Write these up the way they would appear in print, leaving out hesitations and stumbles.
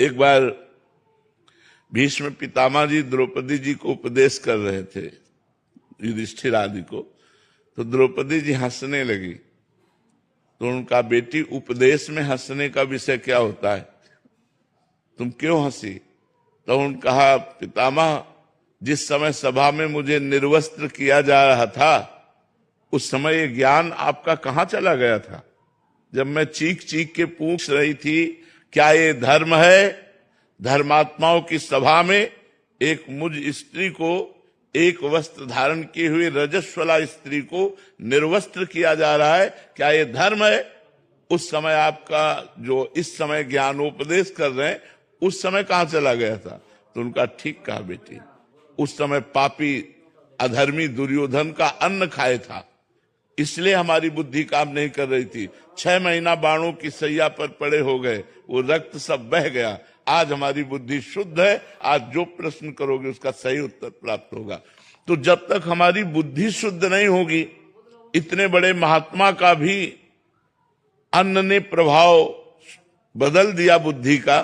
एक बार भीष्म पितामह जी द्रौपदी जी को उपदेश कर रहे थे, युधिष्ठिर आदि को। तो द्रौपदी जी हंसने लगी। तो उनका बेटी, उपदेश में हंसने का विषय क्या होता है, तुम क्यों हंसी? तो उन्होंने कहा, पितामह, जिस समय सभा में मुझे निर्वस्त्र किया जा रहा था, उस समय ये ज्ञान आपका कहां चला गया था? जब मैं चीख चीख के पूछ रही थी, क्या ये धर्म है? धर्मात्माओं की सभा में एक मुझ स्त्री को, एक वस्त्र धारण किए हुए रजस्वला स्त्री को निर्वस्त्र किया जा रहा है, क्या ये धर्म है? उस समय आपका जो इस समय ज्ञानोपदेश कर रहे हैं, उस समय कहां चला गया था? तो उनका, ठीक कहा बेटी, उस समय पापी अधर्मी दुर्योधन का अन्न खाए था, इसलिए हमारी बुद्धि काम नहीं कर रही थी। 6 महीना बाणों की सैया पर पड़े हो गए, वो रक्त सब बह गया। आज हमारी बुद्धि शुद्ध है, आज जो प्रश्न करोगे उसका सही उत्तर प्राप्त होगा। तो जब तक हमारी बुद्धि शुद्ध नहीं होगी, इतने बड़े महात्मा का भी अन्न ने प्रभाव बदल दिया बुद्धि का,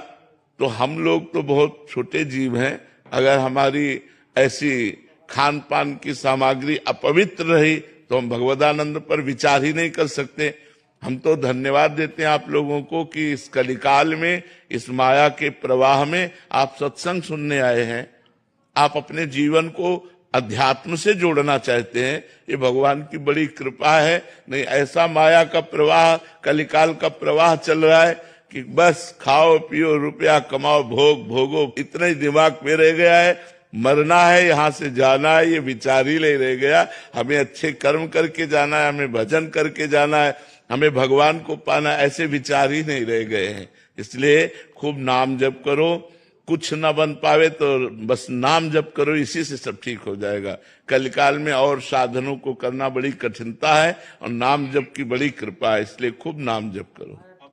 तो हम लोग तो बहुत छोटे जीव हैं। अगर हमारी ऐसी खान पान की सामग्री अपवित्र रही तो हम भगवदानंद पर विचार ही नहीं कर सकते। हम तो धन्यवाद देते हैं आप लोगों को कि इस कलिकाल में, इस माया के प्रवाह में आप सत्संग सुनने आए हैं, आप अपने जीवन को अध्यात्म से जोड़ना चाहते हैं। ये भगवान की बड़ी कृपा है। नहीं, ऐसा माया का प्रवाह, कलिकाल का प्रवाह चल रहा है कि बस खाओ पियो, रुपया कमाओ, भोग भोगो, इतना ही दिमाग में रह गया है। मरना है, यहां से जाना है, ये विचार ही नहीं रह गया। हमें अच्छे कर्म करके जाना है, हमें भजन करके जाना है, हमें भगवान को पाना, ऐसे विचार ही नहीं रह गए हैं। इसलिए खूब नाम जप करो। कुछ न बन पावे तो बस नाम जप करो, इसी से सब ठीक हो जाएगा। कलिकाल में और साधनों को करना बड़ी कठिनता है और नाम जप की बड़ी कृपा है, इसलिए खूब नाम जप करो।